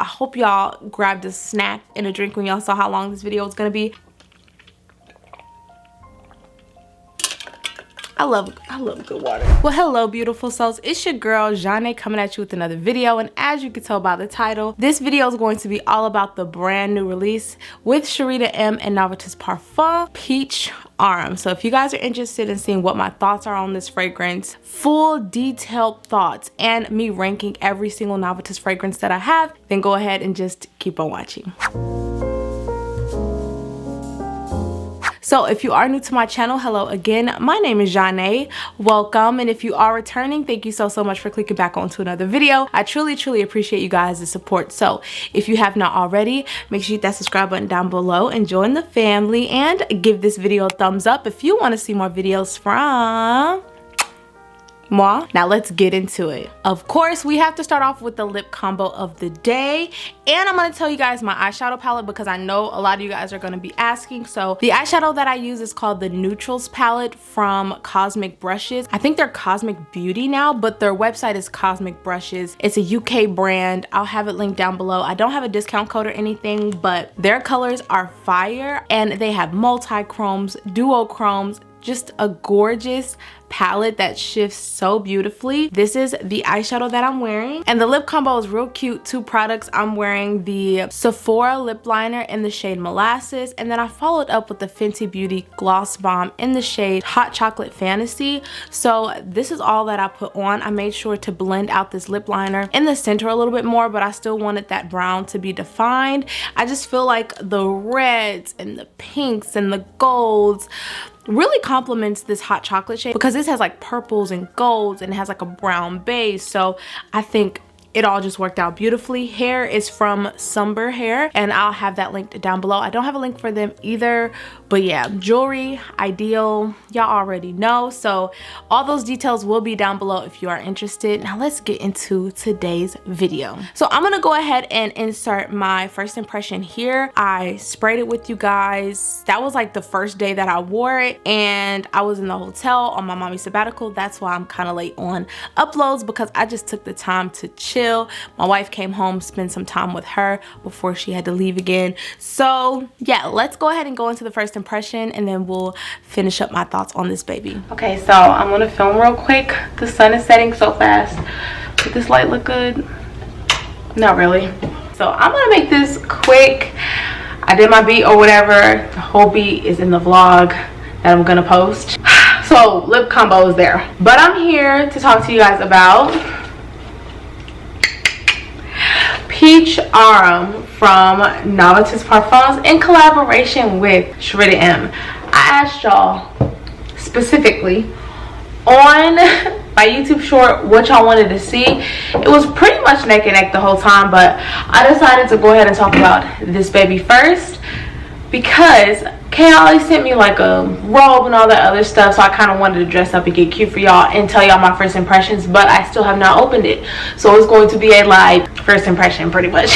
I hope y'all grabbed a snack and a drink when y'all saw how long this video was gonna be. I love good water. Well, hello beautiful souls, it's your girl Zhane coming at you with another video, and as you can tell by the title, this video is going to be all about the brand new release with Sharita M and Navitus Parfums Peach Aurum. So if you guys are interested in seeing what my thoughts are on this fragrance, full detailed thoughts, and me ranking every single Navitus fragrance that I have, then go ahead and just keep on watching. So if you are new to my channel, hello again. My name is Zhane. Welcome. And if you are returning, thank you so much for clicking back onto another video. I truly appreciate you guys' support. So if you have not already, make sure you hit that subscribe button down below and join the family, and give this video a thumbs up if you want to see more videos from moi. Now let's get into it. Of course, we have to start off with the lip combo of the day, and I'm going to tell you guys my eyeshadow palette because I know a lot of you guys are going to be asking. So the eyeshadow that I use is called the Neutrals palette from Cosmic Brushes. I think they're Cosmic Beauty now, but their website is Cosmic Brushes. It's a UK brand. I'll have it linked down below. I don't have a discount code or anything, but their colors are fire, and they have multi-chromes, duochromes, just a gorgeous palette that shifts so beautifully. This is the eyeshadow that I'm wearing, and the lip combo is real cute. Two products. I'm wearing the Sephora lip liner in the shade Molasses, and then I followed up with the Fenty Beauty gloss bomb in the shade Hot Chocolate Fantasy. So this is all that I put on. I made sure to blend out this lip liner in the center a little bit more, but I still wanted that brown to be defined. I just feel like the reds and the pinks and the golds really complements this hot chocolate shade, because this has like purples and golds and it has like a brown base. So I think it all just worked out beautifully. Hair is from Somber Hair, and I'll have that linked down below. I don't have a link for them either, but yeah, jewelry, ideal, y'all already know. So all those details will be down below if you are interested. Now let's get into today's video. So I'm gonna go ahead and insert my first impression here. I sprayed it with you guys. That was like the first day that I wore it, and I was in the hotel on my mommy sabbatical. That's why I'm kind of late on uploads, because I just took the time to chill. My wife came home, spent some time with her before she had to leave again. So yeah, let's go ahead and go into the first impression, and then we'll finish up my thoughts on this baby. Okay, so I'm gonna film real quick. The sun is setting so fast. Does this light look good? Not really. So I'm gonna make this quick. I did my beat or whatever. The whole beat is in the vlog that I'm gonna post. So lip combo is there, but I'm here to talk to you guys about Peach Aurum from Navitus Parfums in collaboration with Sharita M. I asked y'all specifically on my YouTube short what y'all wanted to see. It was pretty much neck and neck the whole time, but I decided to go ahead and talk about this baby first, because Kayali sent me like a robe and all that other stuff, so I kind of wanted to dress up and get cute for y'all and tell y'all my first impressions, but I still have not opened it, so it's going to be a live first impression pretty much.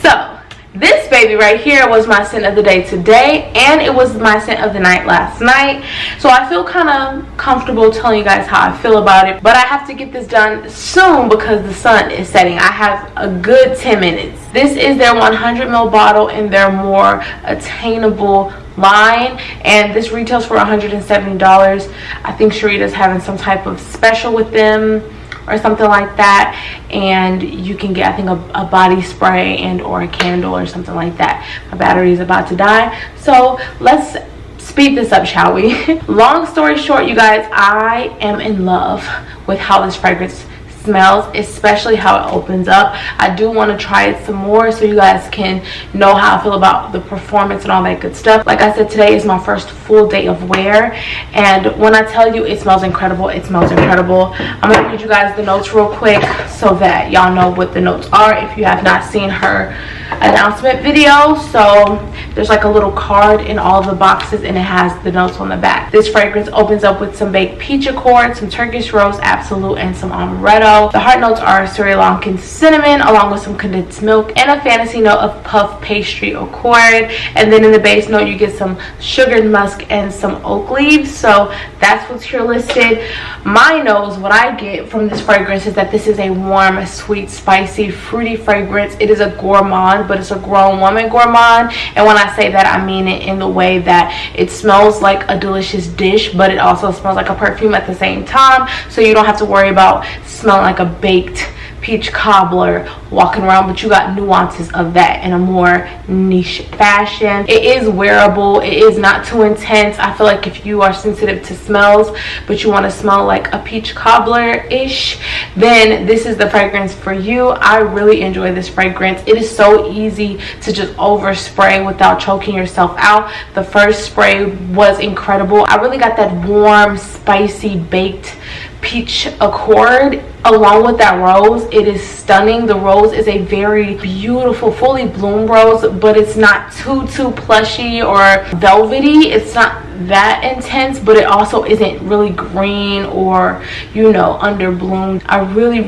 So this baby right here was my scent of the day today, and it was my scent of the night last night. So I feel kind of comfortable telling you guys how I feel about it, but I have to get this done soon because the sun is setting. I have a good 10 minutes. This is their 100 ml bottle in their more attainable line, and this retails for $170. I think Sharita's having some type of special with them or something like that, and you can get, I think, a body spray and or a candle or something like that. My battery is about to die, so let's speed this up, shall we? Long story short, you guys, I am in love with how this fragrance smells, especially how it opens up. I do want to try it some more so you guys can know how I feel about the performance and all that good stuff. Like I said, today is my first full day of wear, and when I tell you it smells incredible, it smells incredible. I'm gonna read you guys the notes real quick so that y'all know what the notes are if you have not seen her announcement video. So there's like a little card in all of the boxes, and it has the notes on the back. This fragrance opens up with some baked peach accord, some Turkish rose absolute, and some amaretto. So the heart notes are Sri Lankan cinnamon along with some condensed milk and a fantasy note of puff pastry accord. And then in the base note you get some sugared musk and some oak leaves. So that's what's here listed. My nose, what I get from this fragrance is that this is a warm, sweet, spicy, fruity fragrance. It is a gourmand, but it's a grown woman gourmand. And when I say that, I mean it in the way that it smells like a delicious dish, but it also smells like a perfume at the same time. So you don't have to worry about smelling like a baked peach cobbler walking around, but you got nuances of that in a more niche fashion. It is wearable. It is not too intense. I feel like if you are sensitive to smells but you want to smell like a peach cobbler-ish, then this is the fragrance for you. I really enjoy this fragrance. It is so easy to just overspray without choking yourself out. The first spray was incredible. I really got that warm, spicy, baked peach accord along with that rose. It is stunning. The rose is a very beautiful fully bloomed rose, but it's not too plushy or velvety. It's not that intense, but it also isn't really green or, you know, underbloomed. I really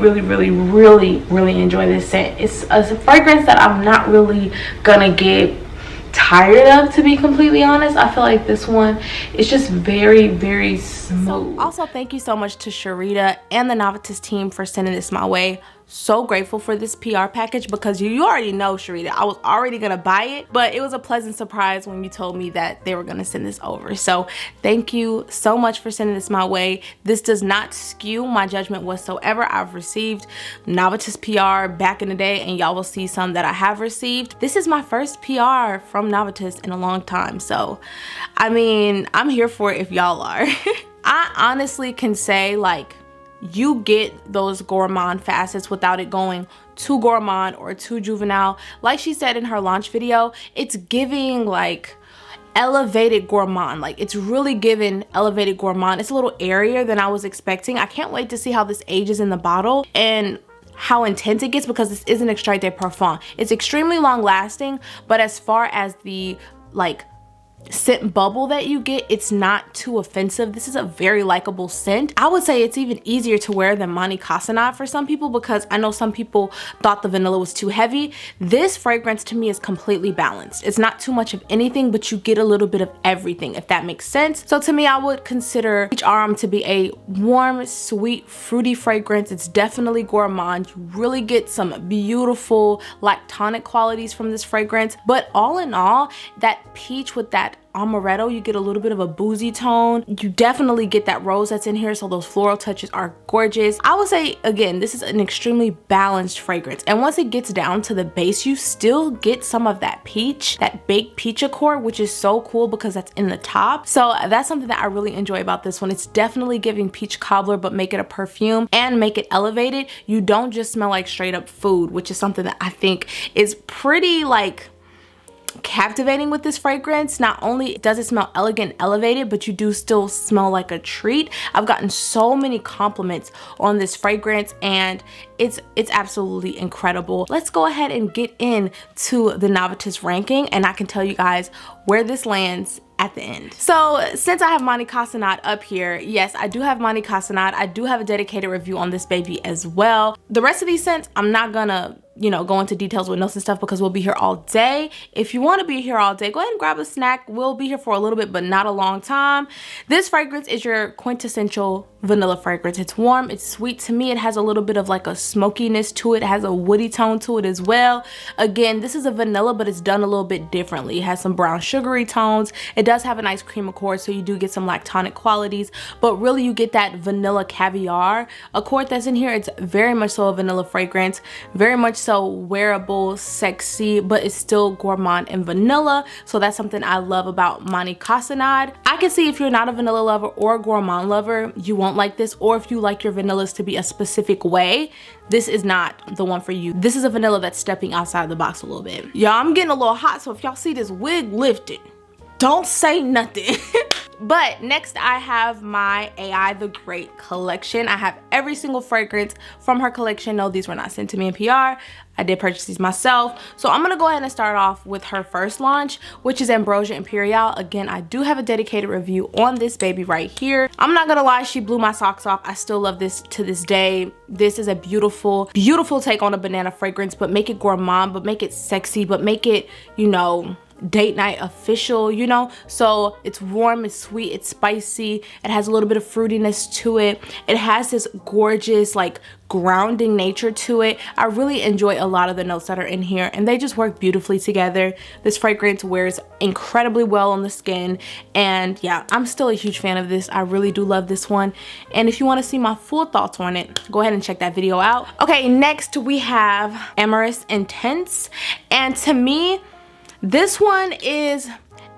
enjoy this scent. It's a fragrance that I'm not really gonna get tired of, to be completely honest. I feel like this one is just very smooth. So, also thank you so much to Sharita and the Navitus team for sending this my way. So grateful for this PR package, because you already know, Sharita, I was already gonna buy it, but it was a pleasant surprise when you told me that they were gonna send this over. So thank you so much for sending this my way. This does not skew my judgment whatsoever. I've received Navitus PR back in the day, and y'all will see some that I have received. This is my first PR from Navitus in a long time, so I mean, I'm here for it if y'all are. I honestly can say, like, you get those gourmand facets without it going too gourmand or too juvenile. Like she said in her launch video, it's giving like elevated gourmand. Like, it's really giving elevated gourmand. It's a little airier than I was expecting. I can't wait to see how this ages in the bottle and how intense it gets, because this is an Extrait de Parfum. It's extremely long lasting, but as far as the like scent bubble that you get, it's not too offensive. This is a very likable scent. I would say it's even easier to wear than Mani Casanat for some people, because I know some people thought the vanilla was too heavy. This fragrance to me is completely balanced. It's not too much of anything, but you get a little bit of everything, if that makes sense. So to me, I would consider Aurum to be a warm, sweet, fruity fragrance. It's definitely gourmand. You really get some beautiful lactonic qualities from this fragrance, but all in all, that peach with that amaretto, you get a little bit of a boozy tone. You definitely get that rose that's in here, so those floral touches are gorgeous. I would say, again, this is an extremely balanced fragrance, and once it gets down to the base, you still get some of that peach, that baked peach accord, which is so cool because that's in the top. So that's something that I really enjoy about this one. It's definitely giving peach cobbler, but make it a perfume and make it elevated. You don't just smell like straight up food, which is something that I think is pretty like captivating with this fragrance. Not only does it smell elegant and elevated, but you do still smell like a treat. I've gotten so many compliments on this fragrance, and it's absolutely incredible. Let's go ahead and get into the Navitus ranking, and I can tell you guys where this lands at the end. So since I have Mani Casanat up here, yes, I do have Mani Casanat. I do have a dedicated review on this baby as well. The rest of these scents, I'm not gonna, you know, go into details with notes and stuff because we'll be here all day. If you want to be here all day, go ahead and grab a snack. We'll be here for a little bit, but not a long time. This fragrance is your quintessential vanilla fragrance. It's warm, it's sweet. To me, it has a little bit of like a smokiness to it. It has a woody tone to it as well. Again, this is a vanilla, but it's done a little bit differently. It has some brown sugary tones. It does have a nice cream accord, so you do get some lactonic qualities, but really you get that vanilla caviar accord that's in here. It's very much so a vanilla fragrance, very much so wearable, sexy, but it's still gourmand and vanilla. So that's something I love about Mani Casanat. I can see if you're not a vanilla lover or a gourmand lover, you won't like this, or if you like your vanillas to be a specific way, this is not the one for you. This is a vanilla that's stepping outside the box a little bit. Y'all, I'm getting a little hot, so if y'all see this wig lifted, don't say nothing. But next I have my AI the Great collection. I have every single fragrance from her collection. No, these were not sent to me in PR. I did purchase these myself. So I'm gonna go ahead and start off with her first launch, which is Ambrosia Imperial. Again, I do have a dedicated review on this baby right here. I'm not gonna lie, she blew my socks off. I still love this to this day. This is a beautiful, beautiful take on a banana fragrance, but make it gourmand, but make it sexy, but make it, you know, date night official, you know. So it's warm, it's sweet, it's spicy, it has a little bit of fruitiness to it. It has this gorgeous like grounding nature to it. I really enjoy a lot of the notes that are in here, and they just work beautifully together. This fragrance wears incredibly well on the skin, and yeah, I'm still a huge fan of this. I really do love this one, and if you want to see my full thoughts on it, go ahead and check that video out. Okay, next we have Amorous Intense, and to me, this one is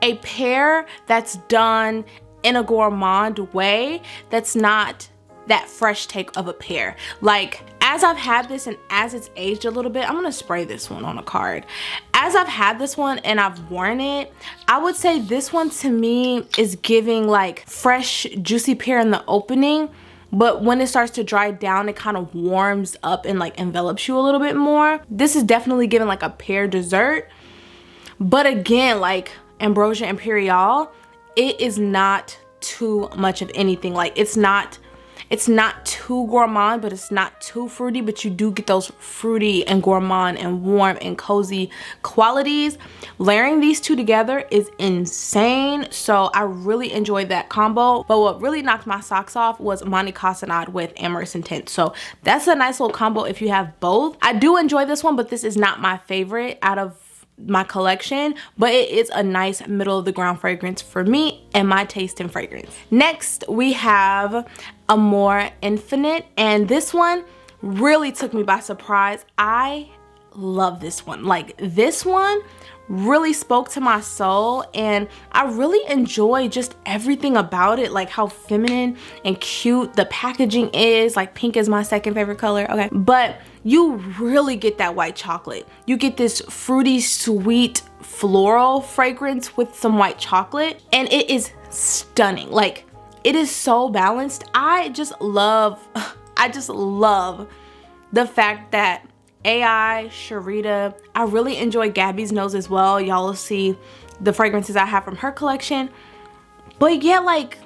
a pear that's done in a gourmand way that's not that fresh take of a pear. Like, as I've had this and as it's aged a little bit, I'm gonna spray this one on a card. As I've had this one and I've worn it, I would say this one to me is giving like fresh, juicy pear in the opening, but when it starts to dry down, it kind of warms up and like envelops you a little bit more. This is definitely giving like a pear dessert. But again, like Ambrosia Imperial, it is not too much of anything. Like it's not too gourmand, but it's not too fruity, but you do get those fruity and gourmand and warm and cozy qualities. Layering these two together is insane. So I really enjoyed that combo. But what really knocked my socks off was Monte Cassonade with Amorous Intense. So that's a nice little combo if you have both. I do enjoy this one, but this is not my favorite out of my collection, but it is a nice middle of the ground fragrance for me and my taste in fragrance. Next we have Amor Infinite, and this one really took me by surprise. I love this one. Like, this one really spoke to my soul, and I really enjoy just everything about it, like how feminine and cute the packaging is. Like, pink is my second favorite color, okay, but you really get that white chocolate. You get this fruity, sweet, floral fragrance with some white chocolate, and it is stunning. Like, it is so balanced. I just love the fact that AI, Sharita, I really enjoy Gabby's nose as well. Y'all will see the fragrances I have from her collection. But yeah, like,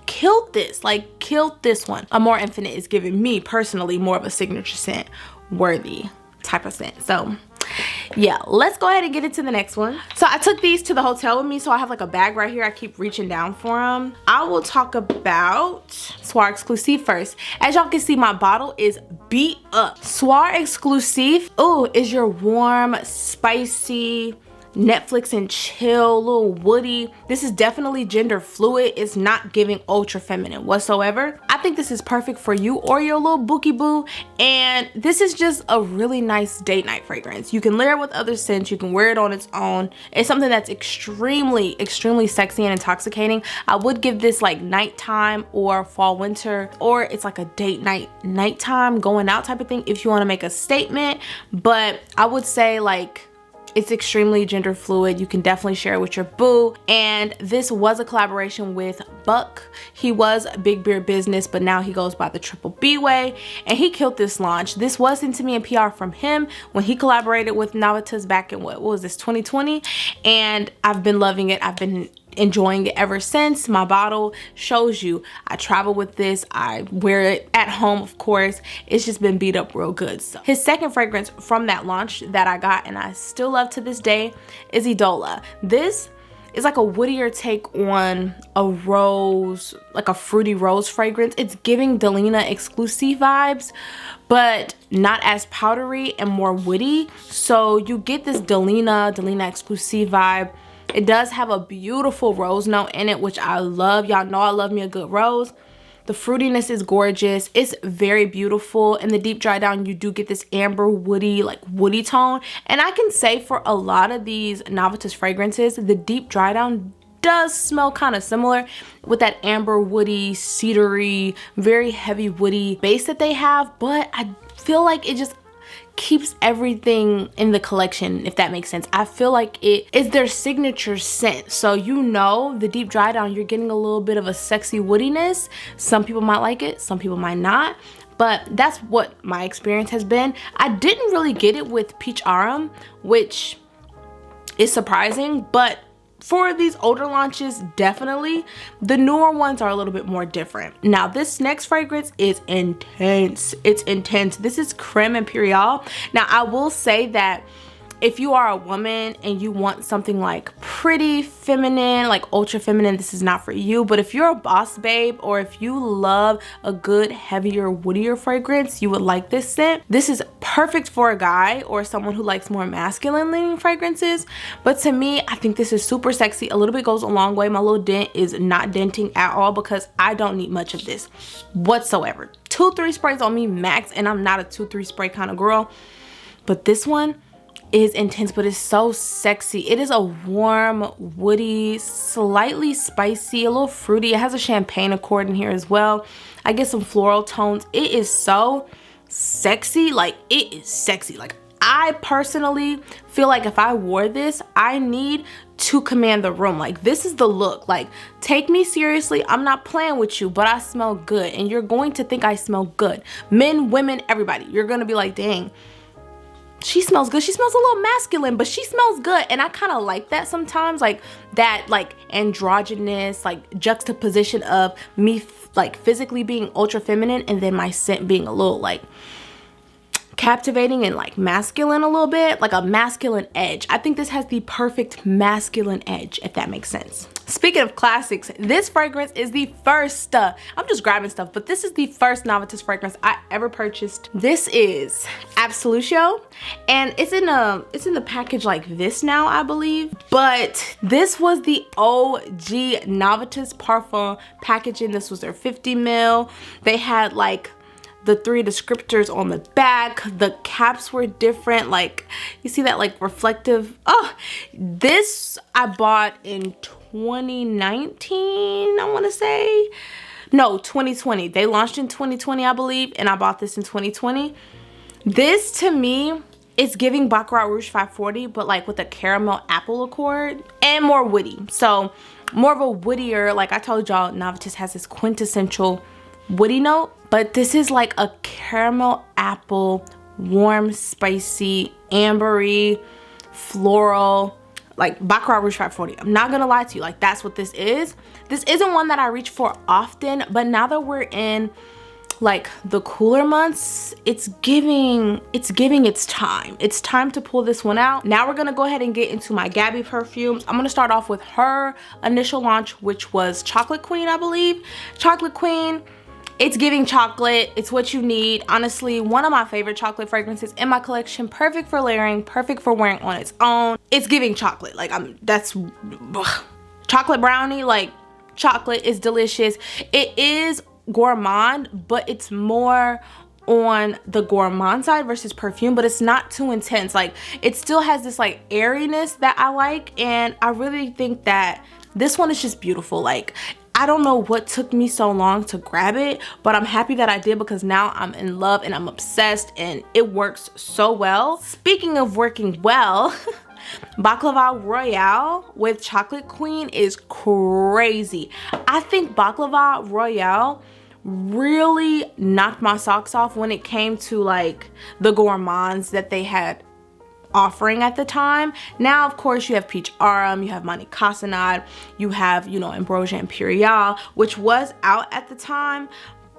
killed this one. Amor Infinite is giving me personally more of a signature scent worthy type of scent. So yeah, let's go ahead and get into the next one. So I took these to the hotel with me, so I have like a bag right here. I keep reaching down for them. I will talk about Soir Exclusive first. As y'all can see, my bottle is beat up. Soir Exclusive, oh, is your warm, spicy, Netflix and chill, little woody. This is definitely gender fluid. It's not giving ultra feminine whatsoever. I think this is perfect for you or your little bookie boo, and this is just a really nice date night fragrance. You can layer it with other scents, you can wear it on its own. It's something that's extremely sexy and intoxicating. I would give this like nighttime or fall winter, or it's like a date night, nighttime going out type of thing if you want to make a statement. But I would say like it's extremely gender fluid. You can definitely share it with your boo. And this was a collaboration with Buck. He was Big Beer Business, but now he goes by the Triple B way, and he killed this launch. This was sent to me in PR from him when he collaborated with Navitus back in what was this, 2020? And I've been loving it. I've been enjoying it ever since. My bottle shows you I travel with this, I wear it at home, of course. It's just been beat up real good. So his second fragrance from that launch that I got and I still love to this day is Idola. This is like a woodier take on a rose, like a fruity rose fragrance. It's giving Delina Exclusive vibes, but not as powdery and more woody. So you get this Delina Exclusive vibe. It does have a beautiful rose note in it, which I love. Y'all know I love me a good rose. The fruitiness is gorgeous. It's very beautiful. In the deep dry down, you do get this amber woody, like woody tone. And I can say for a lot of these Navitus fragrances, the deep dry down does smell kind of similar with that amber woody, cedary, very heavy woody base that they have. But I feel like it just keeps everything in the collection, if that makes sense. I feel like it is their signature scent. So you know, the deep dry down, you're getting a little bit of a sexy woodiness. Some people might like it, some people might not. But that's what my experience has been. I didn't really get it with Peach Aurum, which is surprising, but for these older launches, definitely. The newer ones are a little bit more different. Now, this next fragrance is intense. It's intense. This is Creme Imperial. Now, I will say that if you are a woman and you want something like pretty feminine, like ultra feminine, this is not for you. But if you're a boss babe, or if you love a good heavier woodier fragrance, you would like this scent. This is perfect for a guy or someone who likes more masculine leaning fragrances. But to me, I think this is super sexy. A little bit goes a long way. My little dent is not denting at all because I don't need much of this whatsoever. 2-3 sprays on me max, and I'm not a 2-3 spray kind of girl. But this one is intense, but it's so sexy. It is a warm, woody, slightly spicy, a little fruity. It has a champagne accord in here as well. I get some floral tones. It is so sexy. Like, it is sexy. Like, I personally feel like if I wore this, I need to command the room. Like, this is the look. Like, take me seriously. I'm not playing with you, but I smell good, and you're going to think I smell good. Men, women, everybody. You're gonna be like, dang, she smells good. She smells a little masculine, but she smells good. And I kind of like that sometimes, like that, like androgynous, like juxtaposition of me like physically being ultra feminine and then my scent being a little like captivating and like masculine a little bit, like a masculine edge. I think this has the perfect masculine edge, if that makes sense. Speaking of classics, this fragrance is the first, I'm just grabbing stuff, but this is the first Navitus fragrance I ever purchased. This is Absolutio, and it's in the package like this now, I believe. But this was the OG Navitus Parfum packaging. This was their 50 ml. They had like the 3 descriptors on the back. The caps were different. Like, you see that like reflective. Oh, this I bought in 2019, I want to say. No, 2020. They launched in 2020, I believe, and I bought this in 2020. This to me is giving Baccarat Rouge 540, but like with a caramel apple accord and more woody. So more of a woodier, like I told y'all, Navitus has this quintessential woody note, but this is like a caramel apple, warm, spicy, ambery, floral, like Baccarat Rouge 540. I'm not gonna lie to you, like that's what this is. This isn't one that I reach for often, but now that we're in like the cooler months, it's giving its time. It's time to pull this one out. Now we're gonna go ahead and get into my Gabby perfumes. I'm gonna start off with her initial launch, which was Chocolate Queen, I believe. Chocolate Queen, it's giving chocolate. It's what you need. Honestly, one of my favorite chocolate fragrances in my collection. Perfect for layering, perfect for wearing on its own. It's giving chocolate. Like, chocolate brownie, like chocolate is delicious. It is gourmand, but it's more on the gourmand side versus perfume, but it's not too intense. Like, it still has this like airiness that I like, and I really think that this one is just beautiful. Like, I don't know what took me so long to grab it, but I'm happy that I did because now I'm in love and I'm obsessed and it works so well. Speaking of working well, Baklava Royale with Chocolate Queen is crazy. I think Baklava Royale really knocked my socks off when it came to like the gourmands that they had offering at the time. Now, of course, you have Peach Aurum, you have Monte Casanade, you have, you know, Ambrosia Imperial, which was out at the time.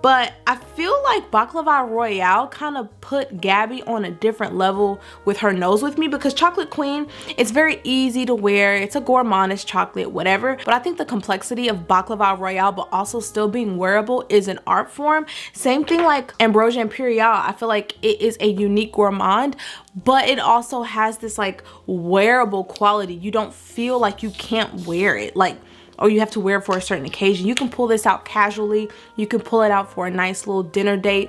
But I feel like Baklava Royale kind of put Gabby on a different level with her nose with me, because Chocolate Queen, it's very easy to wear. It's a gourmandish chocolate, whatever. But I think the complexity of Baklava Royale, but also still being wearable, is an art form. Same thing like Ambrosia Imperial. I feel like it is a unique gourmand, but it also has this like wearable quality. You don't feel like you can't wear it. Like, or you have to wear it for a certain occasion. You can pull this out casually. You can pull it out for a nice little dinner date,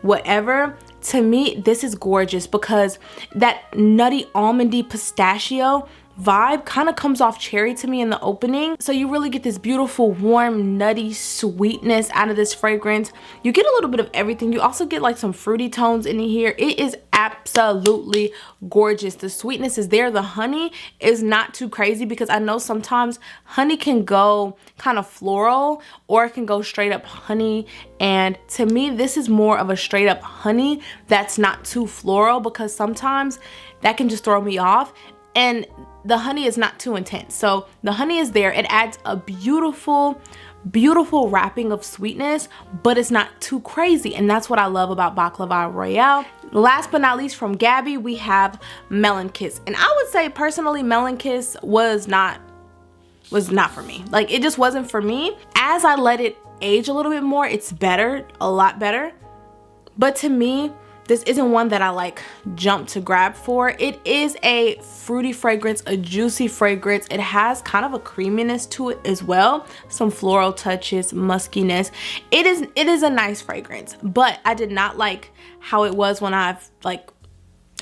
whatever. To me, this is gorgeous because that nutty almondy pistachio vibe kind of comes off cherry to me in the opening. So you really get this beautiful, warm, nutty sweetness out of this fragrance. You get a little bit of everything. You also get like some fruity tones in here. It is absolutely gorgeous. The sweetness is there. The honey is not too crazy, because I know sometimes honey can go kind of floral or it can go straight up honey, and to me this is more of a straight up honey that's not too floral, because sometimes that can just throw me off, and the honey is not too intense. So the honey is there. It adds a beautiful wrapping of sweetness, but it's not too crazy, and that's what I love about Baklava Royale. Last but not least, from Gabby, we have Melon Kiss, and I would say personally Melon Kiss was not for me. Like, it just wasn't for me. As I let it age a little bit more, it's better, a lot better, but to me this isn't one that I like jump to grab for. It is a fruity fragrance, a juicy fragrance. It has kind of a creaminess to it as well. Some floral touches, muskiness. It is a nice fragrance, but I did not like how it was when I've like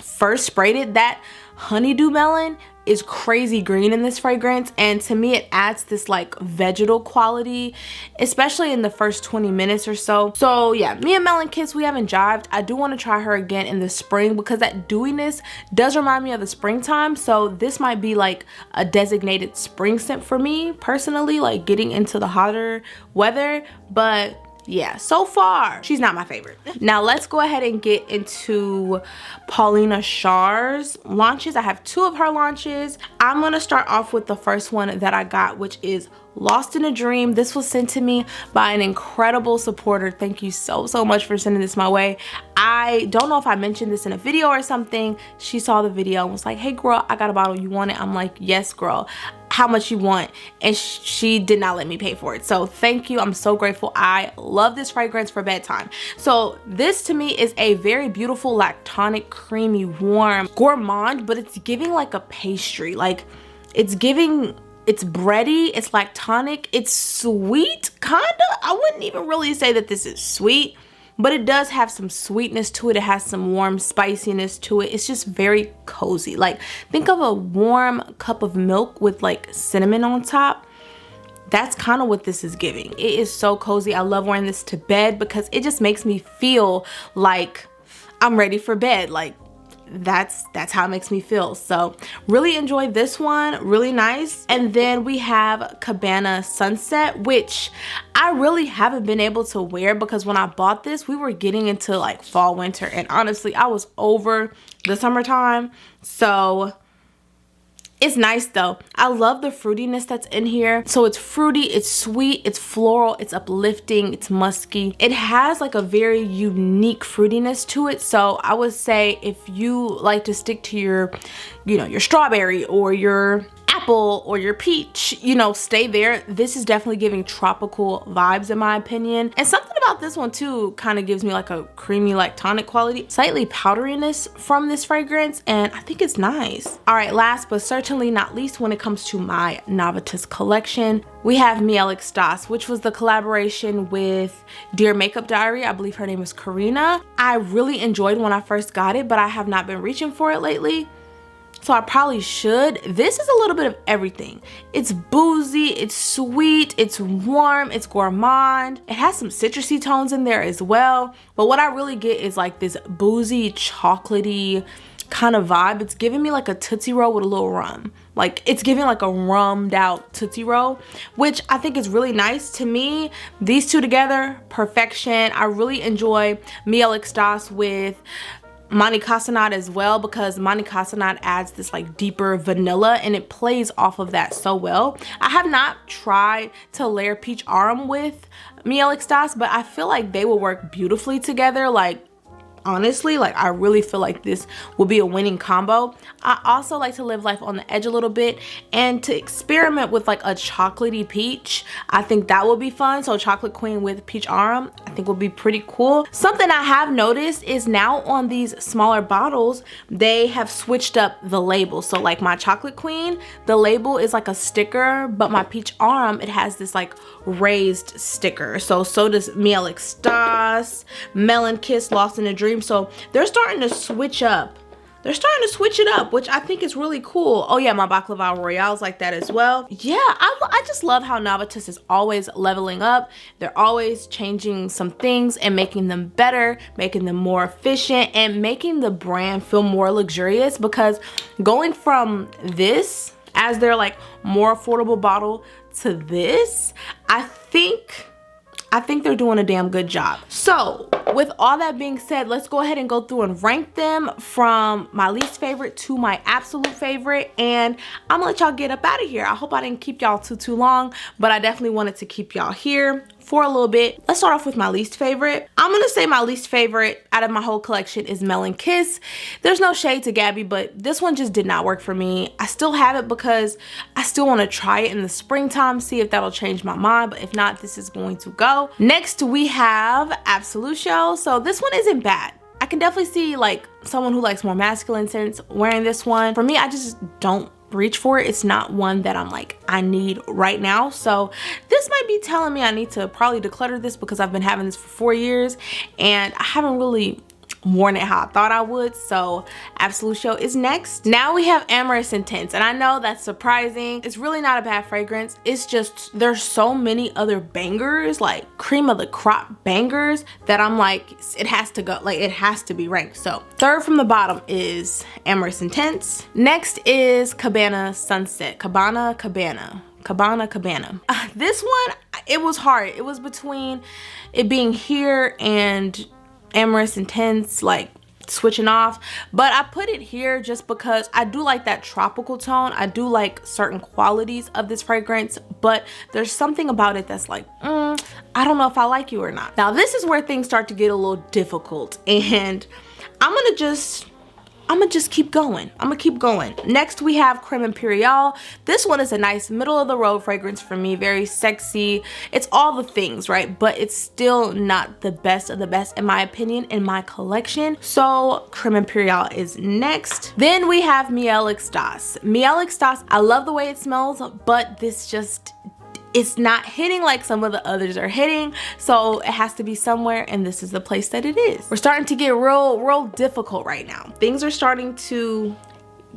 first sprayed it. That honeydew melon is crazy green in this fragrance, and to me it adds this like vegetal quality, especially in the first 20 minutes or so. So yeah, me and Melon Kiss, we haven't jived. I do want to try her again in the spring, because that dewiness does remind me of the springtime. So this might be like a designated spring scent for me personally, like getting into the hotter weather. But yeah, so far she's not my favorite. Now let's go ahead and get into Paulina Char's launches. I have 2 of her launches. I'm gonna start off with the first one that I got, which is Lost in a Dream. This was sent to me by an incredible supporter. Thank you so much for sending this my way. I don't know if I mentioned this in a video or something. She saw the video and was like, hey girl, I got a bottle, you want it? I'm like, yes girl, how much you want? And she did not let me pay for it. So thank you, I'm so grateful. I love this fragrance for bedtime. So this to me is a very beautiful, lactonic, creamy, warm, gourmand, but it's giving like a pastry. Like it's bready, it's lactonic, it's sweet, kinda. I wouldn't even really say that this is sweet, but it does have some sweetness to it. It has some warm spiciness to it. It's just very cozy. Like, think of a warm cup of milk with like cinnamon on top. That's kind of what this is giving. It is so cozy. I love wearing this to bed because it just makes me feel like I'm ready for bed. Like, that's how it makes me feel. So really enjoyed this one, really nice. And then we have Cabana Sunset, which I really haven't been able to wear, because when I bought this we were getting into like fall winter, and honestly I was over the summertime. So it's nice though. I love the fruitiness that's in here. So it's fruity, it's sweet, it's floral, it's uplifting, it's musky. It has like a very unique fruitiness to it. So I would say if you like to stick to your, you know, your strawberry or your apple or your peach, you know, stay there. This is definitely giving tropical vibes in my opinion. And something about this one too kind of gives me like a creamy lactonic quality, slightly powderiness from this fragrance, and I think it's nice. All right, last but certainly not least, when it comes to my Navitus collection, we have Miel Extase, which was the collaboration with Dear Makeup Diary. I believe her name is Karina. I really enjoyed when I first got it, but I have not been reaching for it lately, so I probably should. This is a little bit of everything. It's boozy, it's sweet, it's warm, it's gourmand. It has some citrusy tones in there as well. But what I really get is like this boozy, chocolatey kind of vibe. It's giving me like a Tootsie Roll with a little rum. Like, it's giving like a rummed out Tootsie Roll, which I think is really nice. To me, these two together, perfection. I really enjoy Miel Extase with Mani Casanat as well, because Mani Casanat adds this like deeper vanilla and it plays off of that so well. I have not tried to layer Peach Aurum with Miel Extase, but I feel like they will work beautifully together. Like, honestly, like I really feel like this will be a winning combo. I also like to live life on the edge a little bit and to experiment with like a chocolatey peach. I think that will be fun. So Chocolate Queen with Peach Aurum I think will be pretty cool. Something I have noticed is now on these smaller bottles they have switched up the label. So like my Chocolate Queen, the label is like a sticker, but my Peach Aurum, it has this like raised sticker. So does Miel Extase, Melon Kiss, Lost in a Dream. So they're starting to switch up they're starting to switch it up, which I think is really cool. Oh yeah, my Baklava Royale's like that as well. Yeah, I just love how Navitus is always leveling up. They're always changing some things and making them better, making them more efficient, and making the brand feel more luxurious, because going from this as their like more affordable bottle to this, I think they're doing a damn good job. So with all that being said, let's go ahead and go through and rank them from my least favorite to my absolute favorite, and I'm gonna let y'all get up out of here. I hope I didn't keep y'all too long, but I definitely wanted to keep y'all here for a little bit. Let's start off with my least favorite. I'm gonna say my least favorite out of my whole collection is Melon Kiss. There's no shade to Gabby, but this one just did not work for me. I still have it because I still want to try it in the springtime, see if that'll change my mind, but if not, this is going to go. Next we have Absolutio. So this one isn't bad. I can definitely see like someone who likes more masculine scents wearing this one. For me, I just don't reach for it. It's not one that I'm like, I need right now. So this might be telling me I need to probably declutter this, because I've been having this for 4 years and I haven't really worn it how I thought I would. So Absolutio is next. Now we have Amorous Intense, and I know that's surprising. It's really not a bad fragrance. It's just there's so many other bangers, like cream of the crop bangers, that I'm like, it has to go, like it has to be ranked. So third from the bottom is Amorous Intense. Next is Cabana Sunset. Cabana. This one, it was hard. It was between it being here and Amorous Intense, like switching off, but I put it here just because I do like that tropical tone. I do like certain qualities of this fragrance, but there's something about it that's like, I don't know if I like you or not. Now this is where things start to get a little difficult, and I'm gonna just keep going. Next we have Creme Imperial. This one is a nice middle of the road fragrance for me, very sexy. It's all the things, right? But it's still not the best of the best in my opinion in my collection. So Creme Imperial is next. Then we have Miel Extase. Miel Extase, I love the way it smells, but this just, it's not hitting like some of the others are hitting, so it has to be somewhere, and this is the place that it is. We're starting to get real difficult right now. Things are starting to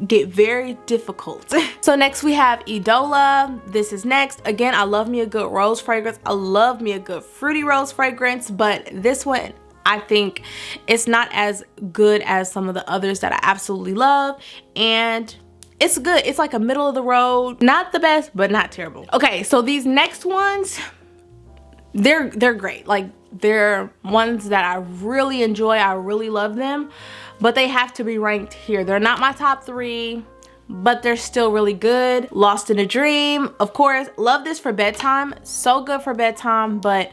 get very difficult. So next we have Idola. This is next. Again, I love me a good rose fragrance. I love me a good fruity rose fragrance, but this one, I think it's not as good as some of the others that I absolutely love, and it's good. It's like a middle of the road, not the best, but not terrible. Okay, so these next ones, they're great. Like, they're ones that I really enjoy. I really love them, but they have to be ranked here. They're not my top 3, but they're still really good. Lost in a Dream, of course. Love this for bedtime. So good for bedtime, but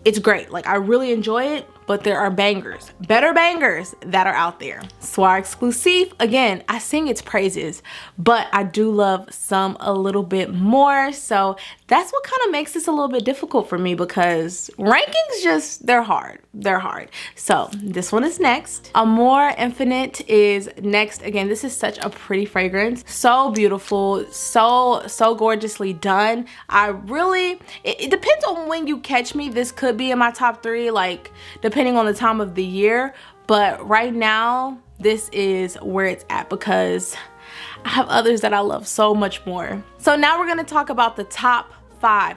it's great. Like, I really enjoy it, but there are bangers, better bangers that are out there. Soir Exclusive, again, I sing its praises, but I do love some a little bit more. So that's what kind of makes this a little bit difficult for me, because rankings just, they're hard. So this one is next. Amor Infinite is next. Again, this is such a pretty fragrance. So beautiful, so gorgeously done. I really, it depends on when you catch me. This could be in my top 3, like depending on the time of the year, but right now this is where it's at, because I have others that I love so much more. So now we're going to talk about the top 5.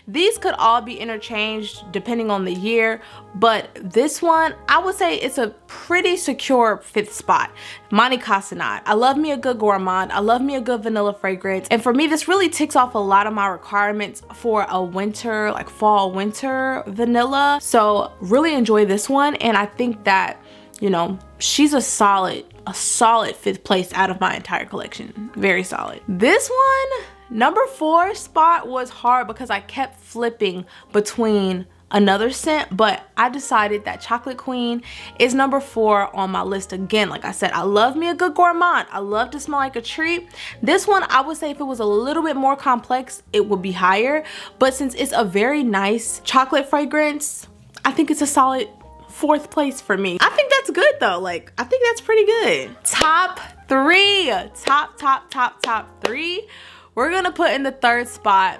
These could all be interchanged depending on the year, but this one, I would say it's a pretty secure 5th spot. Monte Casanat. I love me a good gourmand. I love me a good vanilla fragrance, and for me this really ticks off a lot of my requirements for a winter, like fall winter vanilla. So really enjoy this one, and I think that, you know, she's a solid 5th place out of my entire collection. Very solid. This one, number 4 spot was hard because I kept flipping between another scent, but I decided that Chocolate Queen is number 4 on my list. Again, like I said, I love me a good gourmand. I love to smell like a treat. This one, I would say if it was a little bit more complex, it would be higher, but since it's a very nice chocolate fragrance, I think it's a solid 4th place for me. I think that's good though. Like, I think that's pretty good. Top 3. Top 3. We're gonna put in the 3rd spot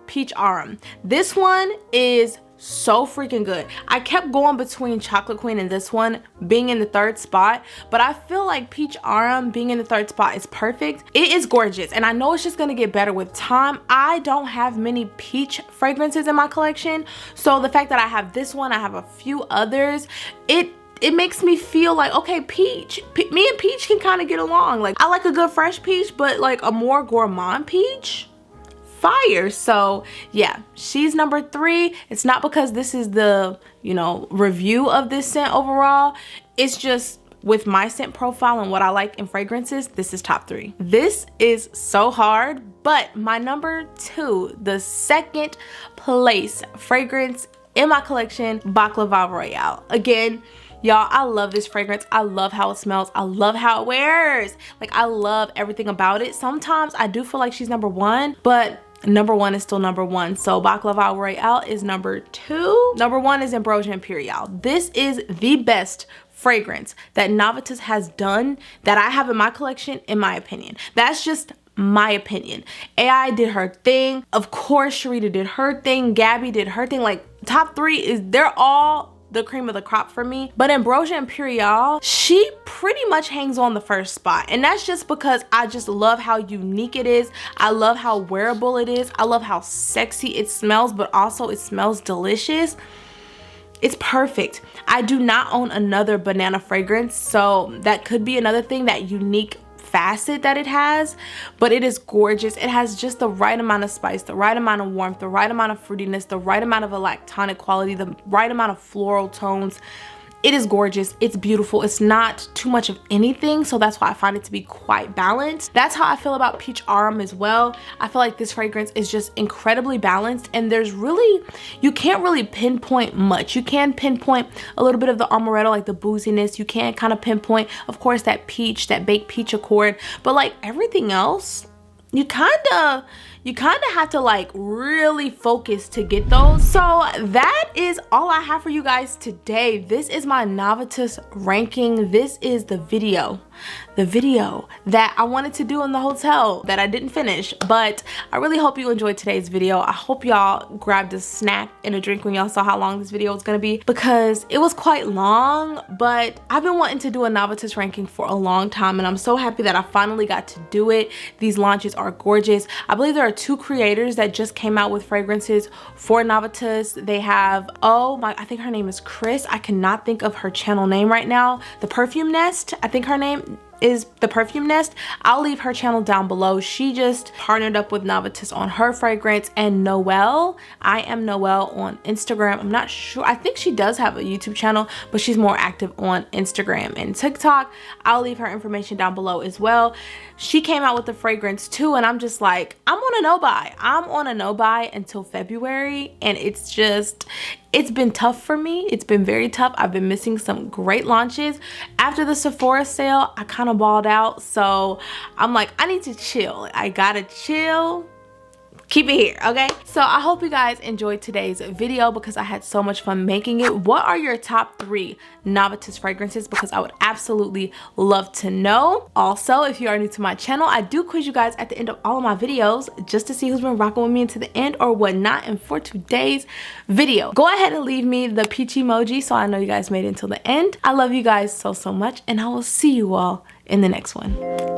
Peach Aurum. This one is so freaking good. I kept going between Chocolate Queen and this one being in the third spot, but I feel like Peach Aurum being in the third spot is perfect. It is gorgeous, and I know it's just gonna get better with time. I don't have many peach fragrances in my collection, so the fact that I have this one, I have a few others, it makes me feel like, okay, me and Peach can kind of get along. Like, I like a good fresh peach, but like a more gourmand peach, fire. So yeah, she's number 3. It's not because this is the, you know, review of this scent overall. It's just with my scent profile and what I like in fragrances, this is top 3. This is so hard, but my number 2, the second place fragrance in my collection, Baklava Royale. Again, y'all, I love this fragrance. I love how it smells. I love how it wears. Like, I love everything about it. Sometimes I do feel like she's number 1, but number 1 is still number 1. So Baklava Royale is number 2. Number 1 is Ambrosia Imperial. This is the best fragrance that Navitus has done that I have in my collection, in my opinion. That's just my opinion. AI did her thing. Of course, Sharita did her thing. Gabby did her thing. Like, top 3 is, they're all the cream of the crop for me. But Ambrosia Imperial, she pretty much hangs on the first spot, and that's just because I just love how unique it is. I love how wearable it is. I love how sexy it smells, but also it smells delicious. It's perfect. I do not own another banana fragrance, so that could be another thing, that unique facet that it has, but it is gorgeous. It has just the right amount of spice, the right amount of warmth, the right amount of fruitiness, the right amount of a lactonic quality, the right amount of floral tones. It is gorgeous. It's beautiful. It's not too much of anything, so that's why I find it to be quite balanced. That's how I feel about Peach Aurum as well. I feel like this fragrance is just incredibly balanced, and there's really, you can't really pinpoint much. You can pinpoint a little bit of the amaretto, like the booziness. You can kind of pinpoint, of course, that peach, that baked peach accord, but like everything else, you kind of have to like really focus to get those. So that is all I have for you guys today. This is my Navitus ranking. This is the video that I wanted to do in the hotel that I didn't finish, but I really hope you enjoyed today's video. I hope y'all grabbed a snack and a drink when y'all saw how long this video was gonna be, because it was quite long, but I've been wanting to do a Navitus ranking for a long time, and I'm so happy that I finally got to do it. These launches are gorgeous. I believe there are 2 creators that just came out with fragrances for Navitus. They have, I think her name is Chris. I cannot think of her channel name right now. The Perfume Nest, I think her name is the Perfume Nest. I'll leave her channel down below. She just partnered up with Navitus on her fragrance. And Noelle, I am Noelle on Instagram. I'm not sure, I think she does have a YouTube channel, but she's more active on Instagram and TikTok. I'll leave her information down below as well. She came out with the fragrance too, and I'm just like, I'm on a no-buy. I'm on a no-buy until February, and it's been tough for me. It's been very tough. I've been missing some great launches. After the Sephora sale, I kind of balled out, so I'm like, I need to chill. I gotta chill. Keep it here, okay? So I hope you guys enjoyed today's video, because I had so much fun making it. What are your top 3 Navitus fragrances? Because I would absolutely love to know. Also, if you are new to my channel, I do quiz you guys at the end of all of my videos just to see who's been rocking with me into the end or whatnot. And for today's video, go ahead and leave me the peach emoji so I know you guys made it until the end. I love you guys so much, and I will see you all in the next one.